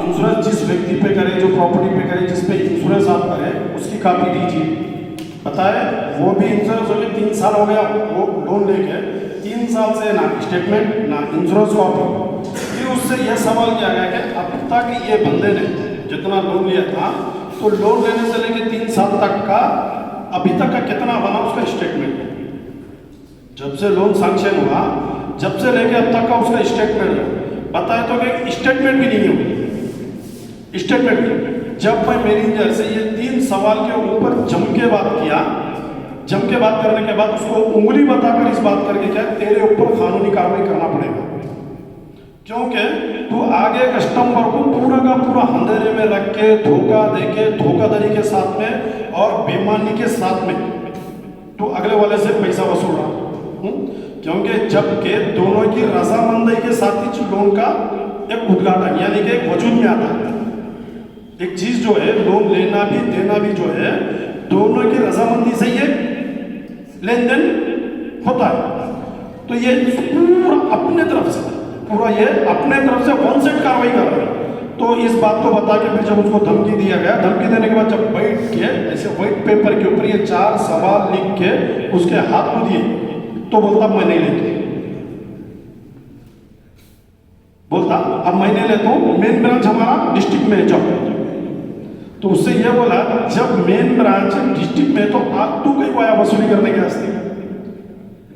Insurance जिस व्यक्ति पे करें, जो प्रॉपर्टी पे करें, जिस पे इंश्योरेंस आप करें, उसकी कॉपी दीजिए। पता है वो भी इंश्योरेंस हो गया, 3 साल हो गया वो लोन लेके, 3 साल से ना स्टेटमेंट ना इंश्योरेंस कॉपी। फिर उससे यह सवाल किया गया कि अब तक ये बंदे ने जितना लोन लिया था, तो लोन लेने से लेके 3 साल तक का अभी तक का कितना बना उसका स्टेटमेंट, जब से लोन सैंक्शन हुआ जब से लेके अब तक का उसका स्टेटमेंट बताया तो कि स्टेटमेंट भी नहीं हो। स्टेटमेंट भी जब मैं मैनेजर से ये 3 सवाल के ऊपर जम के बात किया, जम के बात करने के बाद उसको उंगली बताकर इस बात करके क्या तेरे ऊपर कानूनी कार्रवाई करना पड़ेगा, क्योंकि तू आगे कस्टमर को पूरा का पूरा अंधेरे में रख के धोखा देके धोखाधड़ी के साथ में और बेईमानी के साथ में तो अगले वाले से पैसा वसूल रहा। क्योंकि जबकि दोनों की रजामंदी के साथ ही लोन का एक उद्घाटन यानी कि एक वजूद में आता है। एक चीज जो है लोन लेना भी देना भी जो है दोनों की रजामंदी से ये लेन देन होता है। तो ये पूरा अपने तरफ से पूरा ये अपने तरफ से वन साइड कार्रवाई कर रहा है। तो इस बात को बता के फिर जब उसको धमकी दिया गया, धमकी देने के बाद जब बैठ के ऐसे व्हाइट पेपर के ऊपर ये 4 सवाल लिख के उसके हाथ में दिए तो बोलता मैं नहीं लेता, बोलता अब मैं नहीं लेता हूं, मेन ब्रांच हमारा डिस्ट्रिक्ट में जाओ। तो उससे यह बोला जब मेन ब्रांच डिस्ट्रिक्ट में तो तू कहीं को आया वसूली करने के वास्ते,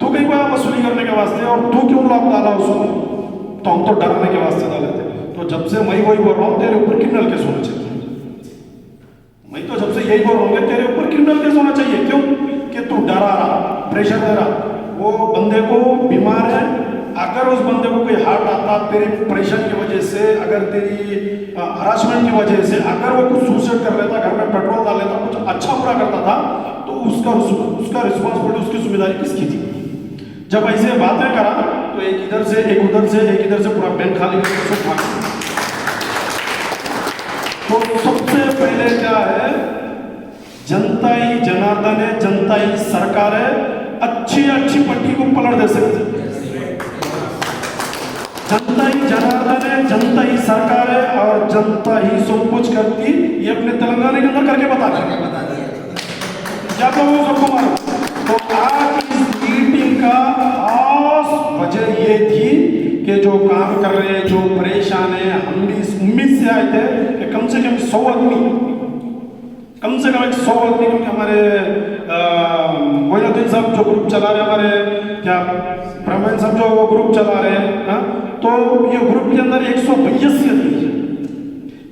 तू कहीं को आया वसूली करने के वास्ते और तू क्यों लॉक डाला उसको, तो हम तो डरने के वास्ते डाले थे। तो जब से मैं वही बोल रहा हूं तेरे ऊपर क्रिमिनल केस होना चाहिए, मैं तो जब से यही बोल रहा हूं तेरे ऊपर क्रिमिनल केस होना चाहिए। क्यों कि तू डरा रहा, प्रेशर दे रहा, वो बंदे को बीमार है, अगर उस बंदे को कोई हार्ट आता तेरे प्रेशर की वजह से, अगर तेरी हरासमेंट की वजह से, अगर वो कुछ सुसाइड कर लेता, घर में पेट्रोल डाल लेता, कुछ अच्छा बुरा करता था, तो उसका रिस्पॉन्सिबिलिटी, उसकी जिम्मेदारी किसकी थी। जब ऐसे बातें करा तो एक इधर से एक उधर से एक इधर से पूरा बैंक खाली करके सब भाग। तो सबसे पहले क्या है, जनता ही जनार्दन है, जनता ही सरकार है, अच्छी अच्छी पट्टी को पलट दे सकती है। जनता ही जनार्दन है, जनता ही सरकार है और जनता ही सब कुछ करती। ये अपने तेलंगाना के अंदर करके बता दिया क्या कहो सबको मारो। तो आज इस मीटिंग का खास वजह ये थी कि जो काम कर रहे हैं, जो परेशान है, हम भी इस उम्मीद से आए थे कि कम से कम 100 आदमी, कम से कम 100 आदमी, क्योंकि हमारे मोइनुद्दीन साहब जो ग्रुप चला रहे, हमारे क्या प्रवीण साहब जो ग्रुप चला रहे हैं, तो ये ग्रुप के अंदर 182 आदमी है।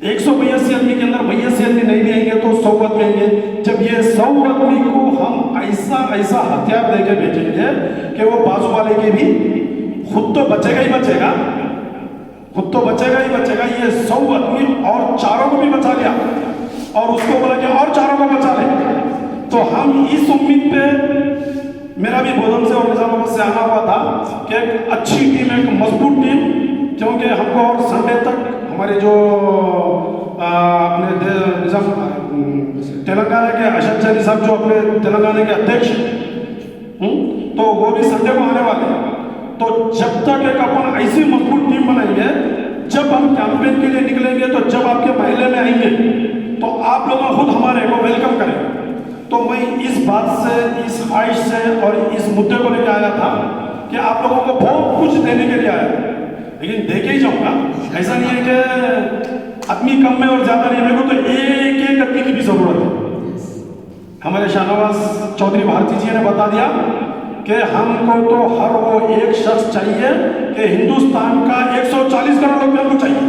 182 आदमी के अंदर 82 आदमी नहीं भी आएंगे तो 100 आदमी आएंगे। जब ये 100 आदमी को हम ऐसा ऐसा हथियार देके भेजेंगे कि वो बाजू वाले के भी खुद तो बचेगा ही बचेगा, खुद तो बचेगा ही बचेगा, ये 100 आदमी और चारों को भी बचा लिया और उसको बोला कि और चारों को बचा ले। तो हम इस उम्मीद पे, मेरा भी बोधन से और निजामाबाद से आना हुआ था कि एक अच्छी टीम, एक मजबूत टीम, क्योंकि हमको और संडे तक हमारे जो अपने तेलंगाना के अशद चारी साहब जो अपने तेलंगाना के अध्यक्ष, तो वो भी संडे को आने वाले हैं। तो जब तक एक अपन ऐसी मजबूत टीम बनाएंगे, जब हम कैंपेन के लिए निकलेंगे, तो जब आपके महल्ले में आएंगे तो आप लोग खुद हमारे को वेलकम करें। तो मैं इस बात से, इस ख्वाहिश से और इस मुद्दे को लेकर आया था कि आप लोगों को बहुत कुछ देने के लिए आया, लेकिन देके ही जाऊंगा। ऐसा नहीं है कि आदमी कम में और ज्यादा नहीं, मेरे को तो एक एक आदमी की भी जरूरत है। हमारे शाहनवाज चौधरी भारती जी ने बता दिया कि हमको तो हर वो एक शख्स चाहिए कि हिंदुस्तान का 140 करोड़ लोग हमको चाहिए।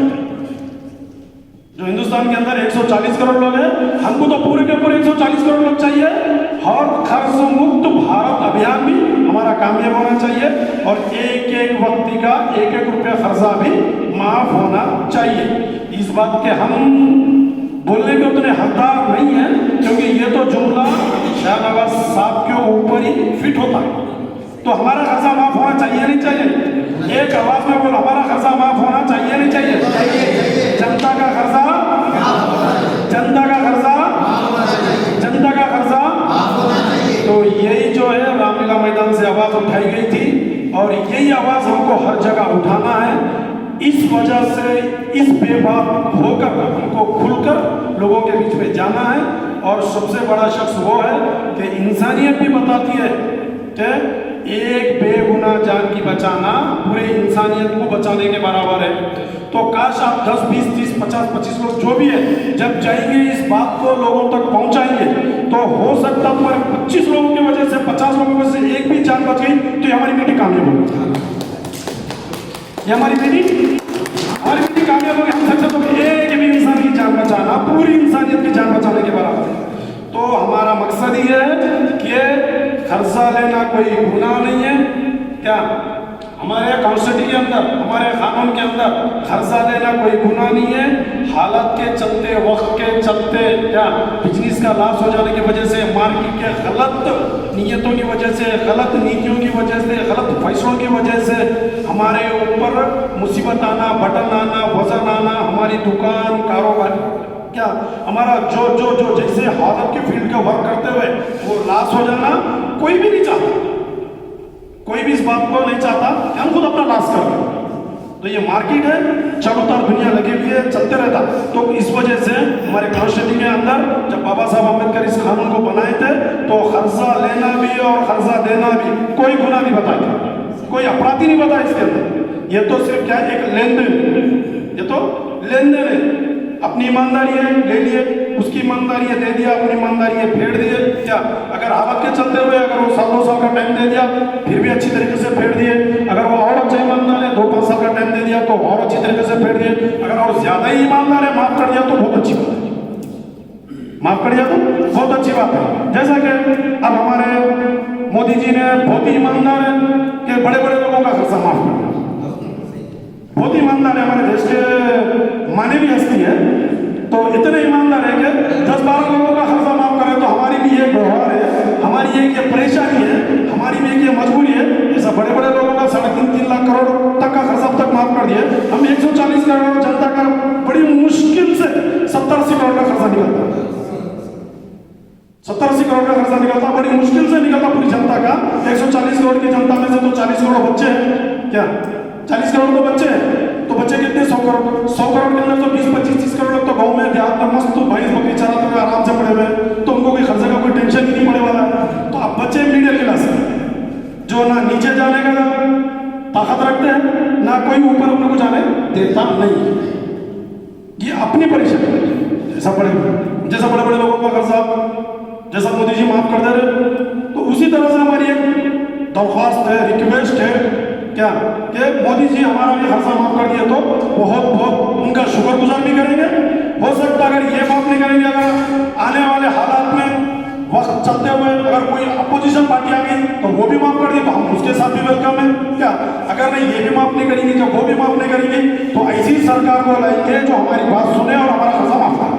जो हिंदुस्तान के अंदर 140 करोड़ लोग हैं, हमको तो पूरे के पूरे 140 करोड़ लोग चाहिए। और खर्च मुक्त भारत अभियान भी हमारा कामयाब होना चाहिए और एक एक व्यक्ति का 1-1 रुपया खर्चा भी माफ होना चाहिए। इस बात के हम बोलने के उतने हकदार नहीं है, क्योंकि ये तो जुमला शाहनवाज साहब के ऊपर ही फिट होता है। तो हमारा खर्चा माफ होना चाहिए नहीं चाहिए? एक आवाज में बोलो, हमारा खर्चा माफ होना चाहिए नहीं चाहिए? जनता का खर्चा, जनता का खर्चा, जनता का खर्चा। तो यही जो है रामलीला मैदान से आवाज उठाई गई थी और यही आवाज हमको हर जगह उठाना है। इस वजह से इस बेबाक होकर उनको खुलकर लोगों के बीच में जाना है। और सबसे बड़ा शख्स वो है कि इंसानियत भी बताती है कि एक बेगुनाह जान की बचाना पूरे इंसानियत को बचाने के बराबर है। तो काश आप 10, 20, 30, 50, 25 लोग जो भी है जब जाएंगे इस बात को लोगों तक पहुंचाएंगे तो हो सकता है 25 लोगों की वजह से, 50 लोगों की वजह से एक भी जान बच गई तो ये हमारी मीटिंग कामयाब होगी। ये हमारी मीटिंग कामयाब होगी। हम सकते तो एक भी इंसान की जान बचाना पूरी इंसानियत की जान बचाने के बराबर है। तो हमारा मकसद ही है कि खर्चा लेना कोई गुनाह नहीं है। क्या हमारे कॉन्स्टिट्यूशन के अंदर, हमारे कानून के अंदर खर्चा लेना कोई गुनाह नहीं है। हालत के चलते, वक्त के चलते, क्या बिजनेस का लॉस हो जाने की वजह से, मार्केट के गलत नीयतों की वजह से, गलत नीतियों की वजह से, गलत फैसलों की वजह से हमारे ऊपर मुसीबत आना, बटन आना, वजन आना, हमारी दुकान, कारोबार, क्या हमारा जो जो जो जैसे हालत के फील्ड का वर्क करते हुए वो लॉस हो जाना कोई भी नहीं चाहता। कोई भी इस बात को नहीं चाहता कि हम खुद अपना लॉस कर लें। तो ये मार्केट है, चारों तरफ दुनिया लगी हुई है, चलते रहता। तो इस वजह से हमारे कॉन्स्टिट्यूशन के अंदर जब बाबा साहब अम्बेडकर इस कानून को बनाए थे तो खर्चा लेना भी और खर्चा देना भी कोई गुनाह नहीं बताया, कोई अपराधी नहीं बताया इसके अंदर। ये तो सिर्फ क्या है, एक लेन देन, ये तो लेन देन है। अपनी ईमानदारी है, ले लिए, उसकी ईमानदारी है, दे दिया, अपनी ईमानदारी है, फेर दिए। क्या अगर हालत के चलते हुए अगर वो 1-2 साल का टाइम दे दिया फिर भी अच्छी तरीके से फेर दिए। अगर वो और अच्छा ईमानदार है, 2-5 साल का टाइम दे दिया तो और अच्छी तरीके से फेर दिए। अगर और ज्यादा ही ईमानदार है, माफ कर दिया तो बहुत अच्छी बात है। माफ कर दिया तो बहुत अच्छी बात है। जैसा कि अब हमारे मोदी जी ने बहुत ही ईमानदार है कि बड़े बड़े लोगों का खर्चा माफ कर दिया। बहुत ईमानदार है, हमारे देश के माने भी हस्ती है। तो इतने ईमानदार है कि 10-12 लोगों का खर्चा माफ करें तो हमारी भी ये व्यवहार है, हमारी एक ये परेशानी है, हमारी भी एक ये मजबूरी है। ऐसा बड़े बड़े लोगों का 3.5 लाख करोड़ तक का खर्चा अब तक माफ कर दिया। हम 140 करोड़ जनता का बड़ी मुश्किल से 70-80 करोड़ का खर्चा निकलता है। 70-80 करोड़ का खर्चा निकलता, बड़ी मुश्किल से निकलता पूरी जनता का। 140 करोड़ की जनता में से तो 40 करोड़ बच्चे हैं। क्या 40 करोड़ तो बच्चे हैं, तो बच्चे कितने? 100 करोड़। 100 करोड़ के अंदर तो 20-25-30 करोड़ लोग तो गाँव में देहात में मस्त भैंस बकरी चराते हुए आराम से पड़े हुए, तो उनको कोई खर्चे का कोई टेंशन ही नहीं पड़े वाला है। तो अब बच्चे मिडिल क्लास जो ना नीचे जाने का ताकत रखते हैं, ना कोई ऊपर उनको जाने देता नहीं। ये अपनी परेशानी, जैसा बड़े बड़े लोगों का खर्चा जैसा मोदी जी माफ कर दे रहे, तो उसी तरह से हमारी एक दरख्वास्त है, रिक्वेस्ट है क्या कि मोदी जी हमारा भी खर्चा माफ कर दिया तो बहुत उनका शुक्रगुजार भी करेंगे। हो सकता है अगर ये माफ नहीं करेंगे, अगर आने वाले हालात में वक्त चलते हुए अगर कोई अपोजिशन पार्टी आ गई तो वो भी माफ कर दी तो हम उसके साथ भी वेलकम है। क्या अगर नहीं ये भी माफ नहीं करेंगे, जब वो भी माफ नहीं करेंगे तो ऐसी सरकार को लाएंगे जो हमारी बात सुने और हमारा खर्चा माफ करे।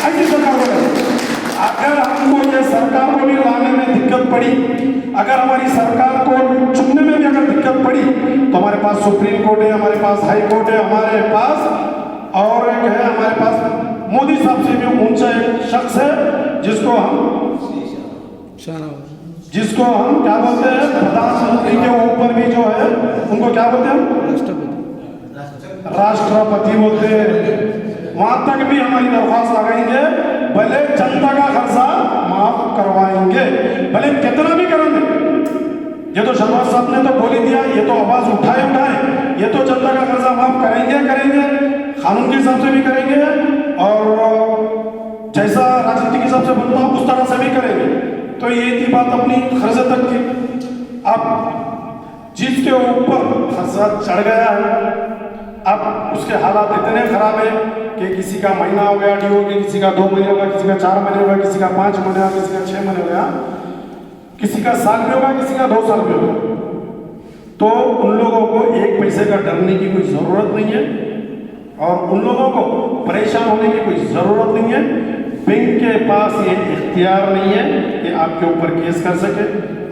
ऐसी सरकार को लाएंगे। अगर हमको ये सरकार को भी लाने में दिक्कत पड़ी, अगर हमारी सरकार को चुनने में भी अगर दिक्कत पड़ी तो हमारे पास सुप्रीम कोर्ट है, हमारे पास हाई कोर्ट है, हमारे पास और एक है हमारे पास मोदी साहब से भी ऊंचा एक शख्स है जिसको हम क्या बोलते हैं, प्रधानमंत्री के ऊपर भी जो है उनको क्या बोलते हैं, राष्ट्रपति बोलते हैं। वहां तक भी हमारी दरख्वास्त लगाएंगे, भले जनता का खर्चा माफ करवाएंगे, भले कितना भी करेंगे। ये तो शहबाज साहब ने तो बोल ही दिया, ये तो आवाज उठाए, ये तो जनता का खर्चा माफ करेंगे, कानून के हिसाब से भी करेंगे और जैसा राजनीति के हिसाब से बनता है उस तरह से भी करेंगे। तो ये थी बात अपनी खर्चे तक की। अब जिसके ऊपर खर्चा चढ़ गया है, अब उसके हालात इतने खराब है कि किसी का महीना हो गया ड्यू, किसी का 2 महीने होगा, किसी का 4 महीने होगा, किसी का 5 महीने होगा, किसी का 6 महीने हो गया, किसी का साल भी होगा, किसी का 2 साल भी होगा। तो उन लोगों को 1 पैसे का डरने की कोई जरूरत नहीं है और उन लोगों को परेशान होने की कोई जरूरत नहीं है। बैंक के पास ये इख्तियार नहीं है कि आपके ऊपर केस कर सके,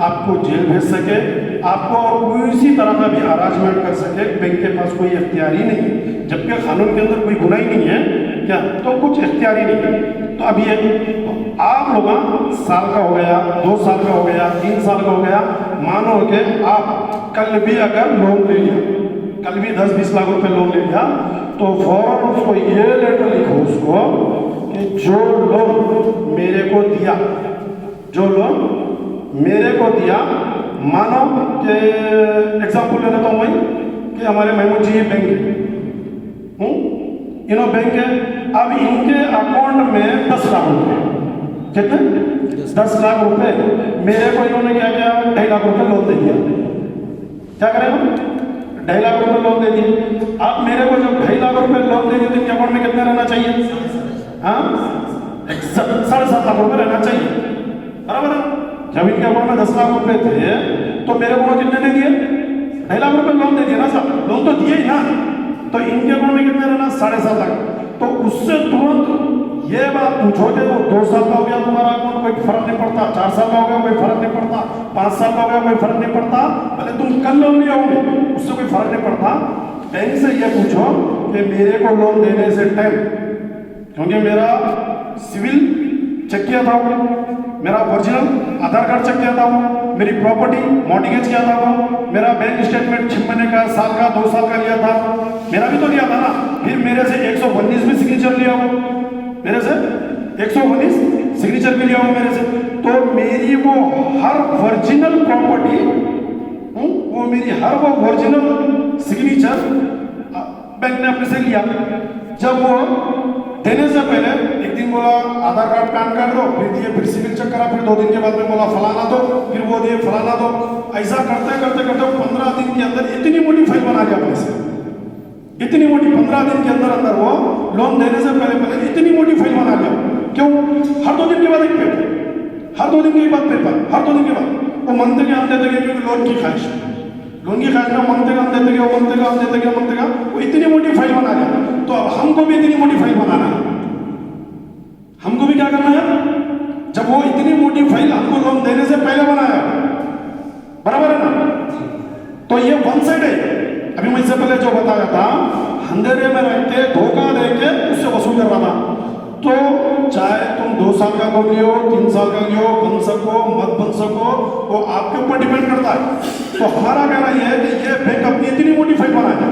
आपको जेल भेज सके, आपको और किसी तरह का भी अरेंजमेंट कर सके। बैंक के पास कोई इख्तियार ही नहीं है, जबकि कानून के अंदर कोई गुनाह ही नहीं है। क्या तो कुछ इख्तियार ही नहीं है। तो अब ये तो आप लोग साल का हो गया, 2 साल का हो गया, 3 साल का हो गया, मानो कि आप कल भी अगर लोन ले लिया कल भी 10-20 लाख रुपए लोन ले लिया, तो फौरन उसको ये लेटर लिखो उसको कि जो लोन मेरे को दिया, जो लोन मेरे को दिया, मानो कि एग्जाम्पल ले लेता हूँ मैं कि हमारे महमूद जी बैंक है, इन्हों बैंक है, अब इनके अकाउंट में 10 लाख रुपए, कितने 10 लाख रुपए मेरे को इन्होंने क्या किया, 2.5 लाख रुपए लोन दे दिया। क्या करेगा, 2.5 लाख रुपए लोन दे दिए। अब मेरे को जब 2.5 लाख रुपए लोन दे दिए तो इनके अकाउंट में कितना रहना चाहिए, हाँ 7.5 लाख रुपए रहना चाहिए, बराबर है। जब इनके अकाउंट में 10 लाख रुपए थे तो मेरे को कितने दे दिए, 2.5 लाख रुपए लोन दे दिए ना साहब, लोन तो दिए ही ना, तो इनके अकाउंट में कितने रहना, 7.5 लाख। तो उससे तुरंत ये बात पूछो कि वो 2 साल का हो गया तुम्हारा अकाउंट, कोई फर्क नहीं पड़ता, 4 साल का हो गया कोई फर्क नहीं पड़ता, 5 साल का हो गया कोई फर्क नहीं पड़ता, भले तुम कल लोन लिए होंगे उससे कोई फर्क नहीं पड़ता। बैंक से ये पूछो कि मेरे को लोन देने से टाइम, क्योंकि मेरा सिविल चेक किया था, मेरा ओरिजिनल आधार कार्ड चेक किया था, मेरी प्रॉपर्टी मॉर्गेज किया था, मेरा बैंक स्टेटमेंट 6 महीने का, साल का, 2 साल का लिया था, मेरा भी तो लिया था ना। फिर मेरे से 119 भी सिग्नेचर लिया हो, मेरे से 119 सिग्नेचर भी लिया हो मेरे से, तो मेरी वो हर ओरिजिनल प्रॉपर्टी, वो मेरी हर वो ओरिजिनल सिग्नेचर बैंक ने अपने से लिया। जब वो देने से पहले एक दिन बोला आधार कार्ड पैन कार्ड दो, फिर दिए, फिर सिविल चेक करा, फिर 2 दिन के बाद में बोला फलाना दो, फिर वो दिए फलाना दो, ऐसा करते करते करते 15 दिन के अंदर इतनी मोटी फाइल बना लिया अपने से, इतनी मोटी 15 दिन के अंदर अंदर वो लोन देने से पहले इतनी मोटी फाइल बना लिया। क्यों, हर 2 दिन के बाद एक पेपर, हर 2 दिन के बाद पेपर, हर 2 दिन के बाद वो मनते के हम देते गए, क्योंकि लोन की ख्वाहिश में मनते का हम देते गए, मनते का हम देते गए, मनते का वो इतनी मोटी फाइल बना लिया। तो अब हमको भी इतनी मोटी फाइल बनाना है, हमको भी क्या करना है, जब वो इतनी मोटी फाइल हमको लोन देने से पहले बनाया, बराबर है ना, तो ये वन साइड है। अभी मैं इससे पहले जो बताया था, अंधेरे में रख के धोखा दे के उससे वसूल कर रहा था। तो चाहे तुम 2 साल का लोन लियो, 3 साल का लियो, बन सको मत बन सको, वो आपके ऊपर डिपेंड करता है। तो हमारा कहना यह है कि ये बैंक अपनी इतनी मोटी फाइल बनाया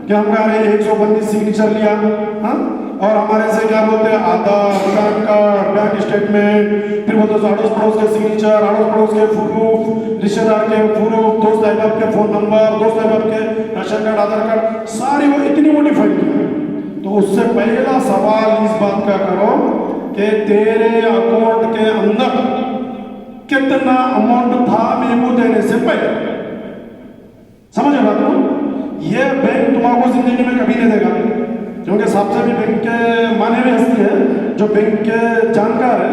कि हम कह रहे हैं 119 सिग्नेचर लिया, हाँ, और हमारे से क्या बोलते हैं, आधार, पैन कार्ड, बैंक स्टेटमेंट, फिर बोलते अड़ोस पड़ोस के सिग्नेचर, अड़ोस पड़ोस के प्रूफ, रिश्तेदार के प्रूफ, दोस्त अहबाब के फोन नंबर, दोस्त अहबाब के राशन कार्ड, आधार कार्ड, सारी वो इतनी मोटी फाइल की। तो उससे पहला सवाल इस बात का करो कि तेरे अकाउंट के अंदर कितना अमाउंट था मेरे को देने से पहले। समझ रहे बात को? ये बैंक तुम्हारा जिंदगी में कभी नहीं देगा, क्योंकि सबसे भी बैंक के माने हुए हस्ती है, जो बैंक के जानकार है,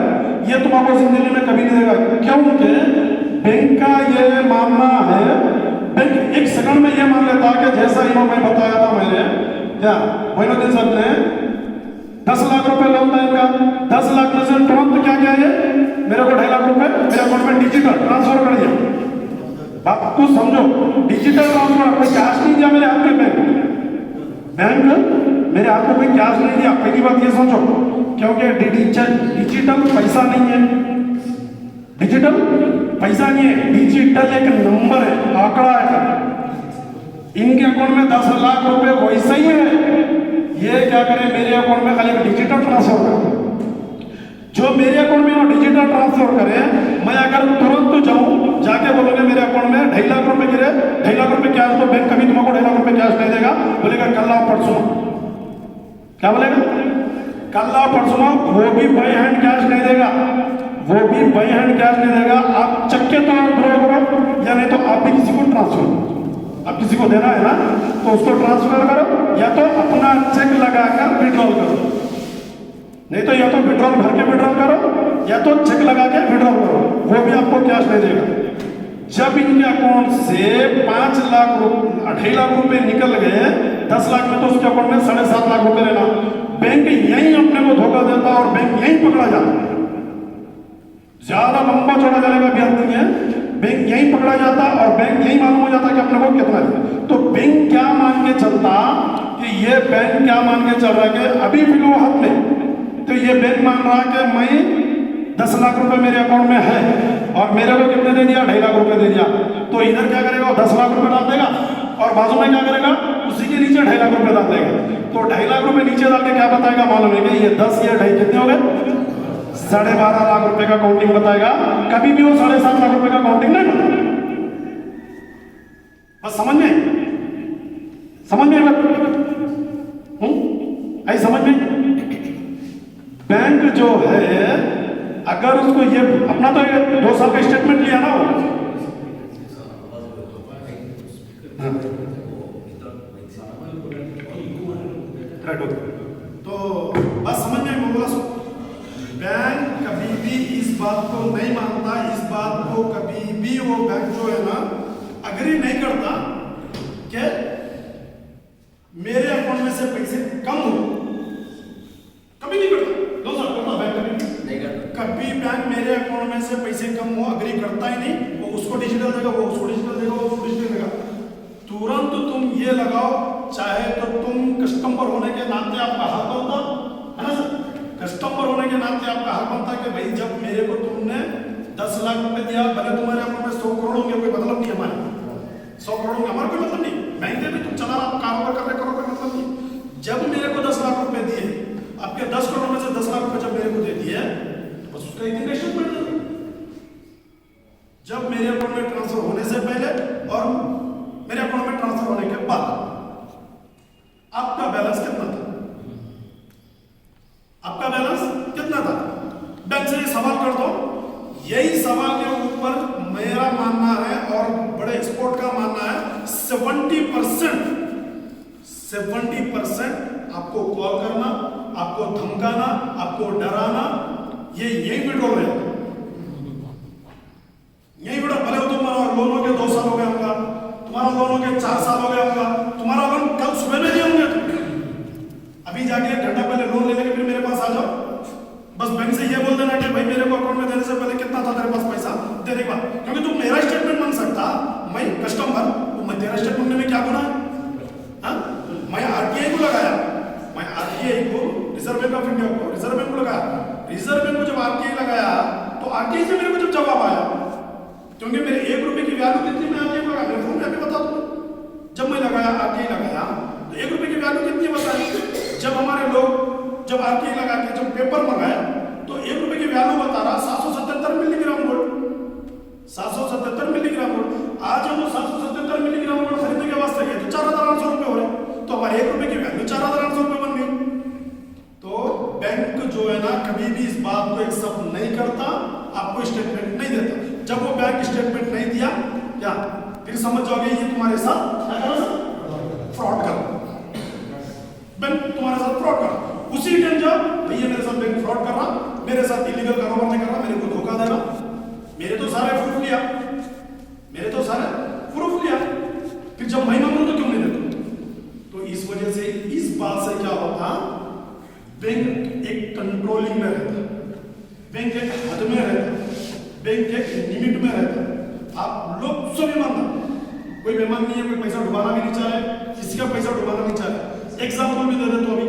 ये तुम्हारा जिंदगी में कभी नहीं देगा। क्योंकि बैंक का ये मानना है, बैंक एक सेकंड में ये मान लेता है कि जैसा इन्होंने बताया था मैंने, क्या मोइनुद्दीन साहब ने 10 लाख रुपए लोन था इनका, 10 लाख में से तुरंत क्या किया है, मेरे को 2.5 लाख रुपए मेरे अकाउंट में डिजिटल ट्रांसफर कर दिया। बात को समझो, डिजिटल ट्रांसफर, कोई कैश नहीं दिया मेरे हाथ में, बैंक मेरे हाथ में कोई कैश नहीं दिया। पहली बात ये सोचो, क्योंकि डिजिटल पैसा नहीं है, डिजिटल पैसा नहीं है, डिजिटल एक नंबर है, आंकड़ा है। इनके अकाउंट में 10 लाख रुपए वैसे ही है, ये क्या करें, मेरे अकाउंट में खाली डिजिटल ट्रांसफर करें। जो मेरे अकाउंट में डिजिटल ट्रांसफर करे, मैं अगर तुरंत जाऊं जाके बोलोगे मेरे अकाउंट में 2.5 लाख रुपए गिरे, 2.5 लाख रुपए कैश, तो बैंक कभी तुमको 2.5 लाख रुपए कैश नहीं देगा, बोलेगा कल आओ परसों। क्या बोलेगा, कल आओ परसों, वो भी बाई हैंड कैश नहीं देगा, वो भी बाई हैंड कैश नहीं देगा। आप चेक के तौर ड्रॉ करो, या नहीं तो आप भी किसी को ट्रांसफर, अब किसी को देना है ना, तो उसको ट्रांसफर करो, या तो अपना चेक लगाकर विड्रॉल करो, नहीं तो या तो विड्रॉल भर के विड्रॉल करो, या तो चेक लगा के विड्रॉल करो, वो भी आपको कैश नहीं देगा। जब इनके अकाउंट से 5 लाख 2.5 लाख रुपए निकल गए, 10 लाख में तो उसके अकाउंट में 7.5 लाख रुपए रहना, बैंक यहीं अपने को धोखा देता और बैंक यहीं पकड़ा जाता। ज्यादा लंबा चौड़ा जाने का भी अर्थ नहीं है, बैंक यहीं पकड़ा जाता और बैंक यहीं मालूम हो जाता कि अपने को कितना है। तो बैंक क्या मान के चलता कि ये बैंक क्या मान के चल रहा है कि अभी फिलहाल में, तो ये बैंक मान रहा कि मैं 10 लाख रुपए मेरे अकाउंट में है और मेरे को कितने दे दिया, 2.5 लाख रुपए दे दिया, तो इधर क्या करेगा, 10 लाख रुपए डाल देगा, और बाजू में क्या करेगा, उसी के नीचे 2.5 लाख रुपए डाल देगा। तो 2.5 लाख रुपए नीचे डाल के क्या बताएगा मालूम है कि ये 10 या 2.5 कितने हो गए, 12.5 लाख रुपए का काउंटिंग बताएगा। कभी भी वो 7.5 लाख रुपए का काउंटिंग नहीं बताएगा। बस समझ में आई समझ में। बैंक जो है अगर उसको ये अपना तो 2 साल का स्टेटमेंट लिया ना वो, तो बस समझ में बोला। बैंक कभी भी इस बात को नहीं मानता, इस बात को कभी भी वो बैंक जो है ना अग्री नहीं करता कि मेरे अकाउंट में से पैसे कम हो, कभी नहीं करता। बैंक कभी नहीं करता, कभी बैंक मेरे अकाउंट में से पैसे कम हो अग्री करता ही नहीं। वो उसको डिजिटल देगा, वो उसको डिजिटल देगा, वो उसको डिजिटल देगा। तुरंत तुम ये लगाओ, चाहे तो तुम कस्टमर होने के नाते आपका हक बनता है ना सर, कस्टमर होने के नाते आपका हक बनता कि भाई जब मेरे को तुमने 10 लाख रुपए दिया, भले तुम्हारे अकाउंट में 100 करोड़ होंगे, कोई मतलब नहीं हमारे 100 करोड़ होंगे, हमारा कोई मतलब नहीं। बैंक में तुम चला रहा कारोबार कर रहे करो, कोई मतलब नहीं। जब मेरे को 10 लाख रुपए दिए, आपके 10 करोड़ में से 10 लाख रुपए जब मेरे को दे दिए, बस उसका एक दिन स्टेटमेंट दे। जब मेरे अकाउंट में ट्रांसफर होने से पहले और मेरे अकाउंट में ट्रांसफर होने के बाद आपका बैलेंस कितना था, आपका बैलेंस कितना था, बैंक से ये सवाल कर दो। यही सवाल के ऊपर मेरा मानना है और बड़े एक्सपर्ट का मानना है 70% आपको कॉल करना, आपको धमकाना, आपको डराना, ये यही विड्रॉल है, यही विड्रॉल। भले हो तुम्हारा लोन हो गया 2 साल हो गया होगा, तुम्हारा लोन हो गया 4 साल हो गया होगा, तुम्हारा लोन कल सुबह में नहीं होंगे। अभी जाके 1 घंटा पहले लोन लेने के फिर मेरे पास आ जाओ, बस बैंक से ये बोल देना कि भाई मेरे को अकाउंट में देने से पहले कितना था तेरे पास पैसा देने के बाद, क्योंकि तुम मेरा स्टेटमेंट मांग सकता, मैं कस्टमर, तो मैं तेरा स्टेटमेंट में क्या गुना है? मैं आरटीआई को लगाया, मैं आरटीआई को, रिजर्व बैंक ऑफ इंडिया को, रिजर्व बैंक को लगाया। रिजर्व बैंक को जब आरटीआई लगाया तो आरटीआई से मेरे को जब जवाब आया, क्योंकि मेरे 1 रुपए की वैल्यू कितनी मैं आरटीआई को लगाया, मेरे फोन में अभी बता दूं, जब मैं लगाया आरटीआई लगाया तो 1 रुपए की वैल्यू कितनी बताई। जब हमारे लोग जब आरटीआई लगा के जब पेपर मंगाए तो 1 रुपए की वैल्यू बता रहा 777 मिलीग्राम गोल्ड, 777 मिलीग्राम गोल्ड। आज हम 777 मिलीग्राम गोल्ड खरीदने के वास्ते गए तो 4800 रुपए हो रहे, तो हमारे 1 रुपए की वैल्यू 4800 रुपए बन गई। तो बैंक जो है ना कभी भी इस बात को एक्सेप्ट नहीं करता, आपको स्टेटमेंट नहीं देता। जब वो बैंक स्टेटमेंट नहीं दिया क्या, फिर समझ जाओगे ये तुम्हारे साथ फ्रॉड कर, बैंक तुम्हारे साथ फ्रॉड कर। उसी टाइम जाओ भैया मेरे साथ बैंक फ्रॉड कर रहा, मेरे साथ इलीगल कारोबार नहीं कर रहा, मेरे को धोखा दे रहा, मेरे तो सारे प्रूफ लिया, मेरे तो सारे प्रूफ लिया, फिर जब मैं मांगू तो क्यों नहीं देता? तो इस वजह से इस बात से क्या होता, बैंक एक कंट्रोलिंग में रहता, बैंक एक हद में रहता, बैंक एक लिमिट में रहता। आप लोग सब ईमानदार, कोई बेईमान नहीं है, कोई पैसा डुबाना भी नहीं चाहे, किसी का पैसा डुबाना नहीं चाहे। एग्जाम्पल भी दे दे तो अभी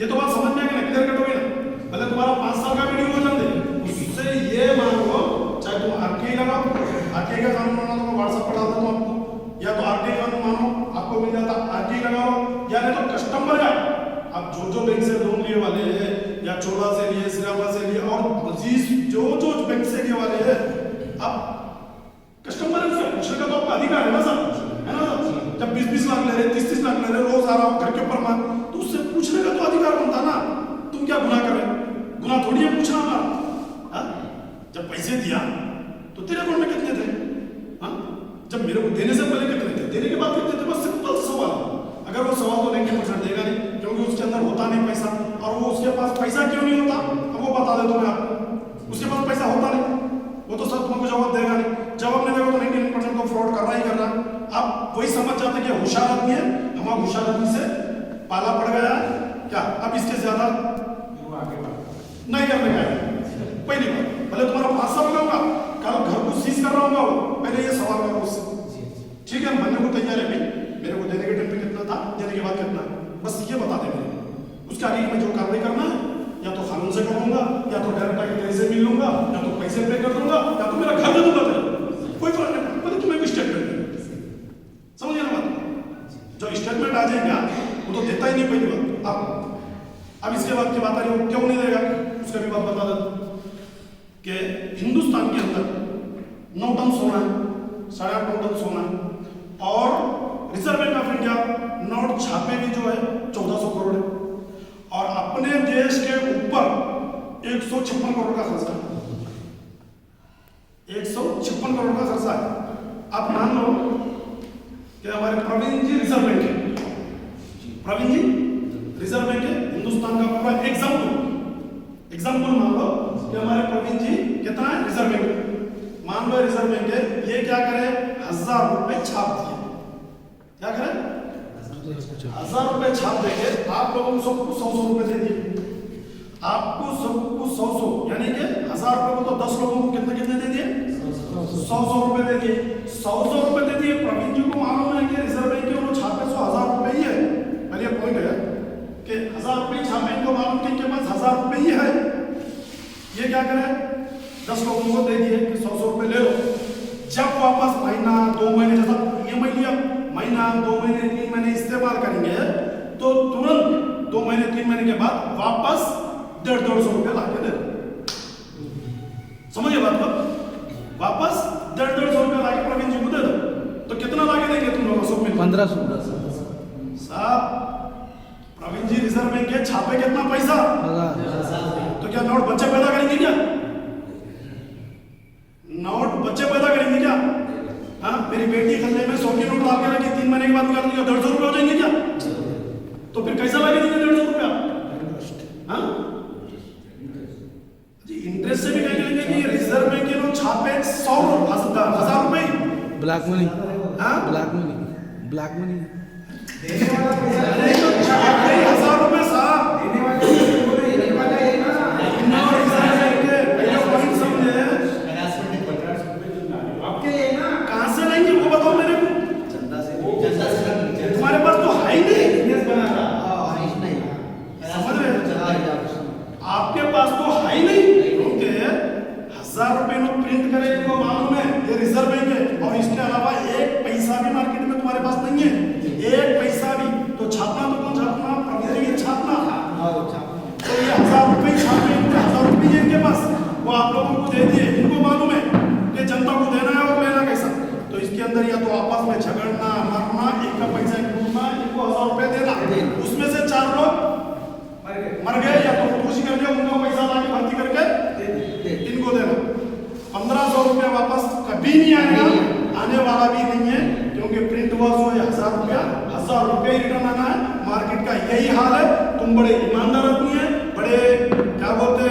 ये तो बात समझ में आएगी ना, क्लियर कट हो गई ना। भले तुम्हारा 5 साल का वीडियो हो जाते, उससे ये मांगो, चाहे तुम आरटीआई लगाओ, आरटीआई का कानून मानो तो मैं व्हाट्सएप पर डालता हूँ आपको, या तो आरटीआई कानून मानो आपको मिल जाता, आरटीआई लगाओ, या नहीं तो कस्टमर है। अब जो बैंक से लोन लिए वाले हैं या चोला से लिए, सिरावा से लिए और मजीद जो बैंक से लिए वाले हैं, अब कस्टमर से पूछने का तो आपका अधिकार है ना सर, है ना सर। जब 20-20 लाख ले रहे, 30-30 लाख ले रहे, रोज आ रहा हूँ घर के ऊपर मार, तो उससे पूछने का तो अधिकार बनता ना। तुम क्या गुनाह कर रहे, गुनाह थोड़ी है पूछना हमारा। जब पैसे दिया तो तेरे अकाउंट में कितने थे, जब मेरे को देने से पहले कितने थे, देने के बाद कितने थे, बस सिंपल सवाल। अगर वो सवाल तो 90% देगा नहीं, क्योंकि उसके अंदर होता नहीं पैसा, और वो उसके पास पैसा क्यों नहीं होता अब वो बता दे तो मैं आपको, उसके पास पैसा होता नहीं, वो तो सब तुमको जवाब देगा नहीं। जवाब नहीं देगा तो 99% को फ्रॉड करना ही करना। आप वही समझ जाते कि होशियार आदमी है, हमारा होशियार आदमी से पाला पड़ गया क्या, अब इसके ज्यादा नहीं करने का है। पहली बात, भले तुम्हारा 5 साल का होगा, कल घर को सीज कर रहा होगा, पहले ये सवाल करो उससे, ठीक है बनने को तैयार है भाई, मेरे को देने के टाइम पे कितना था, देने के बाद कितना, बस ये बता दे मेरे को। उसके आगे में जो कार्रवाई करना है, या तो कानून से कर लूंगा, या तो डायरेक्ट आके तेरे से मिल लूंगा, या तो पैसे पे कर दूंगा, या तो मेरा घर दे दूंगा, कोई फर्क नहीं, पहले तुम्हें भी स्टेटमेंट समझिए ना बात। देता ही नहीं पहली बात। अब इसके बाद की बात आ रही है वो क्यों नहीं देगा, उसका भी बात बता देता कि हिंदुस्तान के अंदर 9 टन सोना है, 8.5 टन सोना है और reserve bank of India note छापे भी जो है 1400 करोड़ है और अपने देश के ऊपर 156 करोड़ का खर्चा है, 156 करोड़ का खर्चा है। अब मान लो कि हमारे प्रवीण जी रिजर्व बैंक है, प्रवीण जी रिजर्व बैंक है, हिंदुस्तान का पूरा एग्जाम्पल मान लो कि हमारे प्रवीण जी कितना है रिजर्व बैंक, मान लो रिजर्व बैंक है, ये क्या करे 1000 रुपए छाप दिए, क्या करे 1000 रुपए छाप देंगे, आप लोगों को सबको 100 रुपए दे दिए, आपको सबको 100 यानी कि 1000 रुपए को तो 10 लोगों को कितने कितने दे दिए 100 रुपए दे दिए, 100 रुपए दे दिए। प्रवीण जी को मालूम है कि रिजर्व बैंक के वो छापे 1000 रुपए ही है, पहले पॉइंट है कि 1000 रुपए छापे, इनको मालूम कि इनके पास 1000 रुपए ही है, ये क्या करे 10 लोगों को दे दिए कि 100 रुपए ले लो। जब वापस महीना 2 महीने जैसा EMI लिया, महीना 2 महीने 3 महीने इस्तेमाल करेंगे तो तुरंत 2 महीने 3 महीने के बाद वापस 150 रुपए ला के दे दो, समझिए बात को, वापस 150 रुपए ला के प्रवीण जी को दे दो, तो कितना ला के देंगे तुम लोग सब मिलकर 1500 साहब। प्रवीण जी रिजर्व बैंक के छापे कितना पैसा, तो क्या नोट बच्चे पैदा करेंगे क्या, नोट बच्चे पैदा करेंगे क्या? हाँ, मेरी बेटी खल्ले में 100 के नोट ला के रखी, 3 महीने के बाद निकाल दिया 150 रुपए हो जाएंगे क्या? तो फिर कैसा लगे देंगे 150 रुपया? हाँ जी, इंटरेस्ट से भी कह लेंगे कि रिजर्व बैंक के नोट छापे 100,000 रुपए ब्लैक मनी, हाँ ब्लैक मनी देने वाला पैसा नहीं तो छापे 1000 रुपए साहब, देने वाला है ना, आपके ना कहां से लेंगे वो बताओ मेरे को, चंदा से, तुम्हारे पास तो है ही नहीं, बिजनेस बना रहा नहीं, समझ रहे, आपके पास तो है ही नहीं, क्योंकि 1000 रुपए नोट प्रिंट करे इनको मालूम है ये रिजर्व बैंक है और इसके अलावा 1 पैसा भी मार्केट में तुम्हारे पास नहीं है, 1 पैसा भी, तो छापना तो कौन छापना, प्रवीण छापना, तो ये 1000 रुपए छापे, 1000 रुपए इनके पास, वो आप लोगों को दे दिए, इनको मालूम है कि जनता को देना है और लेना कैसा, तो इसके अंदर या तो आपस में झगड़ना, मरना, एक का पैसा लूटना, इनको 1000 रुपए देना, उसमें से 4 लोग मर गए या तो खुदकुशी कर लिया, उनका पैसा लाके भर्ती करके इनको देना, 1500 रुपया वापस कभी नहीं आएगा, आने वाला भी नहीं है, क्योंकि प्रिंट वर्ष हो 1000 रुपया, 1000 रुपये रिटर्न आना है, मार्केट का यही हाल है। तुम बड़े ईमानदार आदमी है, बड़े क्या बोलते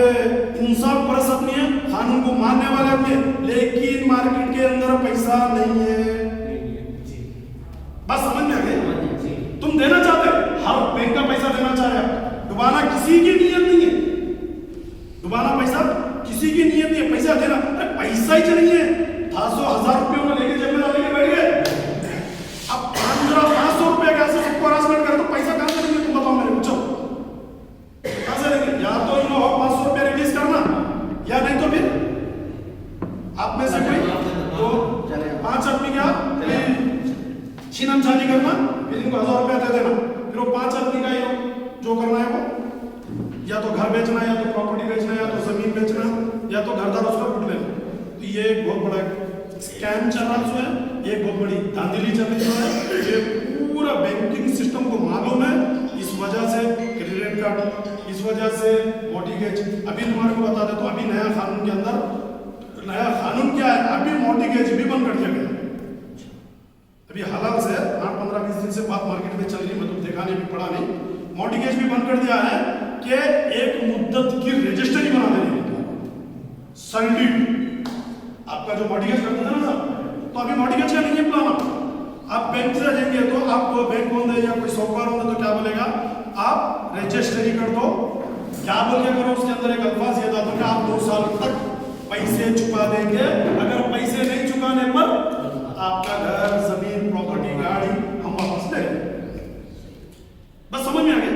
इंसाफ परस्त आदमी है, कानून को मानने वाले आदमी है, लेकिन मार्केट के अंदर पैसा नहीं है, बस समझ में आ गई, तुम देना चाहते, हर बैंक का पैसा देना चाह रहे, डुबाना किसी की नीयत नहीं है, डुबाना पैसा किसी की नीयत नहीं है, पैसा देना, अरे पैसा ही चाहिए, 1000 रुपये में लेके जेब में डालेंगे बैठ गए, अब 500 रुपये कैसे सबको हरासमेंट करे तो पैसा कहां से लेंगे, तुम बताओ मेरे को, कहां से लेंगे, या तो इन लोगों 500 रुपये रिलीज करना, या नहीं तो फिर आप में से कोई तो 5 आदमी क्या छीनम छानी करना, फिर इनको 1000 रुपया दे देना, फिर वो 5 आदमी का जो करना है वो या तो घर बेचना, या तो प्रॉपर्टी बेचना, या तो जमीन बेचना, या तो घरदार उसका लूट लेना, तो ये एक बहुत बड़ा स्कैम चल रहा है, ये बहुत बड़ी धांधली चल रही है, ये पूरा बैंकिंग सिस्टम को मालूम है, इस वजह से क्रेडिट कार्ड, इस वजह से मॉर्टगेज, अभी तुम्हारे को बता दे तो अभी नया कानून के अंदर, नया कानून क्या है, अभी मॉर्टगेज भी बंद कर दिया गया, अभी हालात से 8-15-20 दिन से बात मार्केट में चल रही, मतलब देखा नहीं भी पड़ा नहीं, मॉर्टगेज भी बंद कर दिया है कि एक मुद्दत की रजिस्ट्री बना देनी है, सल्डिट, आपका जो मॉर्टगेज करते थे ना साहब, तो अभी मॉर्टगेज का नहीं है प्लान, आप बैंक से जाएंगे तो आप बैंक कौन दे या कोई साहूकार होंगे तो क्या बोलेगा, आप रजिस्ट्री कर दो, क्या बोल के करो, उसके अंदर एक अल्फाज ये था कि आप 2 साल तक पैसे चुका देंगे, अगर पैसे नहीं चुकाने पर आपका घर, जमीन, प्रॉपर्टी, गाड़ी हम वापस लेंगे, बस समझ में आ गया,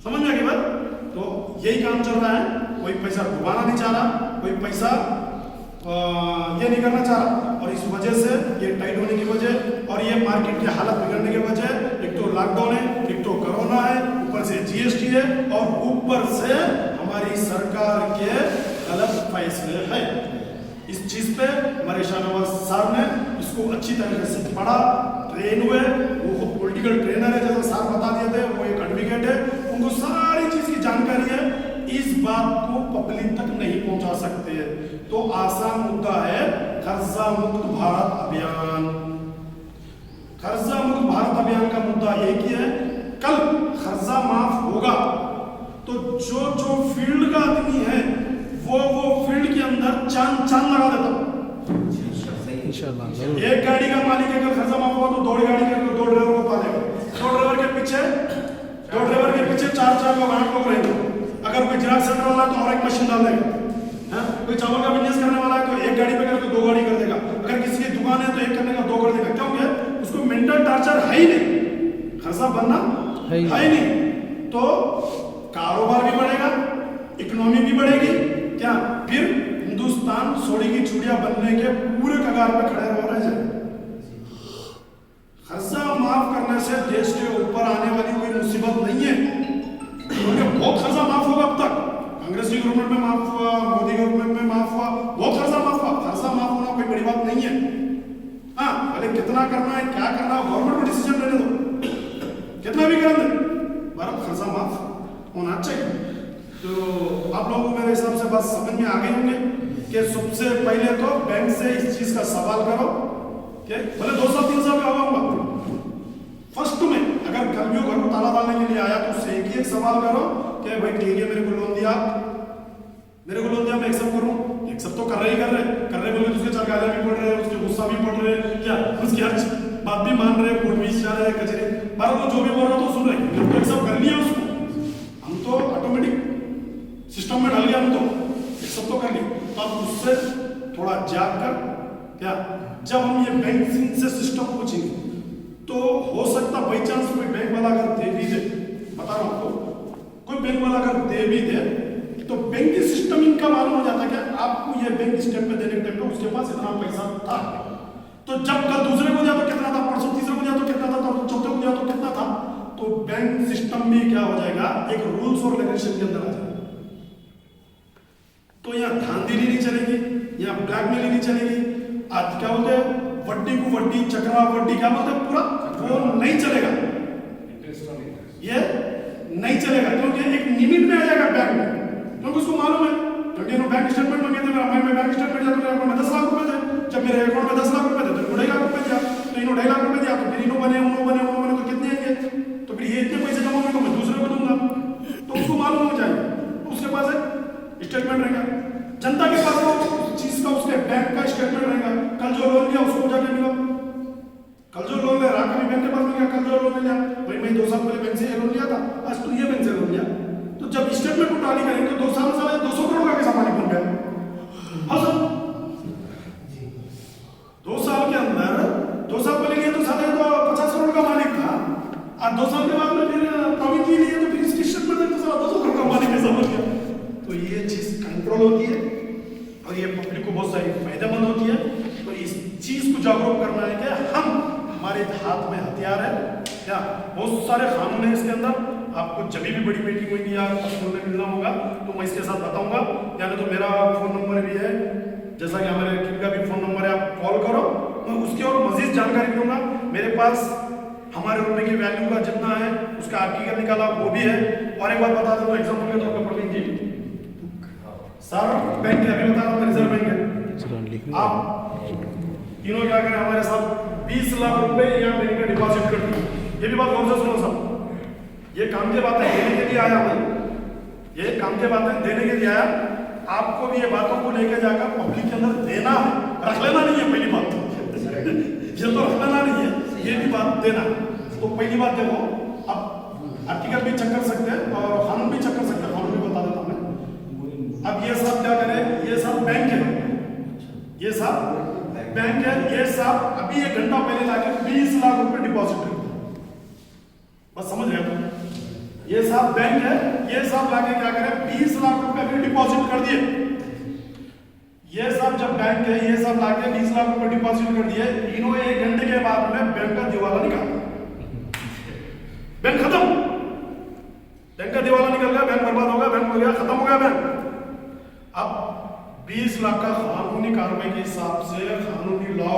समझ में आ गई बात, तो यही काम चल रहा है, कोई पैसा डुबाना नहीं चाह रहा, कोई पैसा ये नहीं करना चाह रहा, और इस वजह से ये टाइट होने की वजह और ये मार्केट की हालत बिगड़ने की वजह, एक तो लॉकडाउन है, एक तो कोरोना है, ऊपर से जीएसटी है और ऊपर से हमारी सरकार के गलत फैसले हैं। इस चीज पे हमारे शाहनवाज साहब ने इसको अच्छी तरीके से पढ़ा, ट्रेन हुए, वो पॉलिटिकल ट्रेनर है, जैसा साहब बता दिए थे, वो एक एडवोकेट है, उनको सारी चीज की जानकारी है। इस बात को पब्लिक तक नहीं पहुंचा सकते। तो आसान मुद्दा है कर्जा मुक्त भारत अभियान। कर्जा मुक्त भारत अभियान का मुद्दा एक ही है, कल कर्जा माफ होगा तो जो जो फील्ड का आदमी है वो फील्ड के अंदर चांद लगा देता। इंशाल्लाह जरूर। एक गाड़ी का मालिक है, अगर खर्चा माफ हुआ तो दो गाड़ी के दो ड्राइवर को पालेगा, दो ड्राइवर के पीछे चार लोग 8 लोग रहेंगे। अगर कोई जिराक्स सेंटर वाला है तो और एक मशीन डाल देगा, कोई चावल का बिजनेस करने वाला है तो एक गाड़ी पे करे तो 2 गाड़ी कर देगा, अगर किसी की दुकान है तो एक करने का 2 कर देगा। क्योंकि उसको मेंटल टॉर्चर है ही नहीं, खर्चा बनना है ही नहीं। तो कारोबार भी बढ़ेगा, इकोनॉमी भी बढ़ेगी, क्या फिर हिंदुस्तान सोने की चूड़िया बनने के पूरे कगार पे खड़े हो रहे हैं। खर्चा माफ करने से देश के ऊपर आने वाली कोई मुसीबत नहीं है, क्योंकि बहुत खर्चा माफ होगा। अब तक कांग्रेस की गवर्नमेंट में माफ हुआ, मोदी गवर्नमेंट में माफ हुआ, बहुत खर्चा माफ हुआ। खर्चा माफ होना कोई बड़ी बात नहीं है। हाँ, भले कितना करना है, क्या करना है, गवर्नमेंट को डिसीजन लेने दो, कितना भी कर दे, भारत खर्चा माफ होना चाहिए। तो आप लोगों को मेरे हिसाब से बात समझ में आ गई होंगे कि सबसे पहले तो बैंक से इस चीज का सवाल करो कि भले 2 साल 3 साल का होगा, फर्स्ट में अगर कल भी घर को ताला डालने के लिए आया तो उससे एक ही एक सवाल करो कि भाई ठीक है, मेरे को लोन दिया, मैं एक्सेप्ट करूं। एक्सेप्ट तो कर रहे बोले तो उसके 4 गालियां भी पड़ रहे, उसके गुस्सा भी पड़ रहे, क्या उसकी हर बात भी मान रहे, कोर्ट भी जा रहे, कचहरी बार वो जो भी बोल रहा तो सुन रहे, तो एक्सेप्ट कर लिया उसको। हम तो ऑटोमेटिक सिस्टम में डाल गया, हम तो सब तो कर लिया। तो आप उससे थोड़ा जाग कर, क्या जब हम ये बैंकिंग से सिस्टम पूछेंगे तो हो सकता बाई चांस कोई बैंक वाला अगर दे भी दे, बता रहा हूं आपको, कोई बैंक वाला अगर दे भी दे तो बैंकिंग सिस्टम इनका मालूम हो जाता है कि आपको ये बैंक इस टाइम पे देने के टाइम पे उसके पास इतना पैसा था। तो जब कल दूसरे को दिया तो कितना था, परसों तीसरे को दिया तो कितना था, चौथे को दिया तो कितना था। तो बैंक सिस्टम भी क्या हो जाएगा, एक रूल्स और रेगुलेशन के अंदर आ जाएगा। तो यहाँ धांधली नहीं चलेगी, यहाँ ब्लैकमेलिंग नहीं चलेगी। आज क्या बोलते हैं, वड्डी को वड्डी, चक्रा वड्डी, क्या बोलते हैं, पूरा वो नहीं चलेगा, ये नहीं चलेगा। क्योंकि एक लिमिट में आ जाएगा बैंक में, क्योंकि उसको मालूम है, क्योंकि बैंक स्टेटमेंट मांगे थे, मेरा बैंक स्टेटमेंट दिया तो मेरे अकाउंट में 10 लाख रुपए थे, जब मेरे अकाउंट में 10 लाख रुपए थे तो 2.5 लाख रुपए दिया, तो इन्होंने 2.5 लाख रुपए दिया, तो फिर इन्हों बने तो कितने आएंगे, तो फिर ये इतने पैसे जमा होंगे तो मैं दूसरे को दूंगा, तो उसको मालूम हो जाएगा, उसके पास एक स्टेटमेंट रहेगा। जनता के पास वो चीज का, उसके बैंक का स्टेटमेंट रहेगा। कल जो लोन लिया उसको जाके मिला, कल जो लोन ले रहा कभी बैंक के पास मिल गया, कल जो लोन लिया भाई मैं 2 साल पहले बैंक से ये लोन लिया था, आज तो ये बैंक से लोन लिया, तो जब स्टेटमेंट को टाली करेंगे तो 2 साल में साला 200 करोड़ का कैसा मालिक बन गया। हाँ सर, 2 साल के अंदर 2 साल पहले लिए तो साले तो 50 करोड़ का मालिक था, आज 2 साल के बाद में फिर प्रॉफिट लिए तो फिर इसकी स्टेटमेंट तो साला 200 करोड़ का मालिक कैसा बन गया। तो ये चीज कंट्रोल होती है और ये पब्लिक को बहुत सारी फायदेमंद होती है। तो इस चीज को जागरूक करना है कि हम, हमारे हाथ में हथियार है, क्या बहुत सारे कानून है इसके अंदर। आपको जब भी बड़ी मीटिंग हुई या स्कूल में मिलना होगा तो मैं इसके साथ बताऊंगा, यानी तो मेरा फोन नंबर भी है, जैसा कि हमारे किम का भी फोन नंबर है, आप कॉल करो, मैं उसकी और मजीद जानकारी दूंगा। मेरे पास हमारे रुपए की वैल्यू का जितना है उसका आर्टिकल निकाला वो भी है। और एक बात बता दूं, एग्जाम्पल के तौर पर प्रवीण जी, सर बैंक के अभी बता रहा हूँ, रिजर्व बैंक है, आप तीनों क्या करें, हमारे साथ 20 लाख रुपए यहाँ बैंक में डिपॉजिट कर दिए। ये भी बात कौन सा सुनो सब, ये काम के बातें देने के लिए आया मैं, ये काम के बातें देने के लिए आया। आपको भी ये बातों को लेकर जाकर पब्लिक के अंदर देना है, रख लेना नहीं है पहली बात ये तो रख लेना नहीं है, ये भी बात देना। तो पहली बात देखो, अब आर्टिकल भी चेक कर सकते हैं और कानून भी चेक कर सकते हैं, कानून भी बता देता हूँ मैं। अब ये सब क्या करें, ये सब बैंक है, ये सब बैंक है, ये सब अभी 1 घंटा पहले लाके 20 लाख रुपए डिपॉजिट कर, बस समझ रहे हो, ये सब बैंक है, ये सब लाके क्या करें, 20 लाख रुपए भी डिपॉजिट कर दिए। ये सब जब बैंक है, ये सब लाके 20 लाख रुपए डिपॉजिट कर दिए, इन्होंने 1 घंटे के बाद में बैंक का दिवाला निकाला। बैंक खत्म, बैंक का दिवाला निकल गया, बैंक बर्बाद हो गया, बैंक हो गया, खत्म हो गया बैंक। अब 20 लाख का कानूनी कार्रवाई के हिसाब से कानूनी लॉ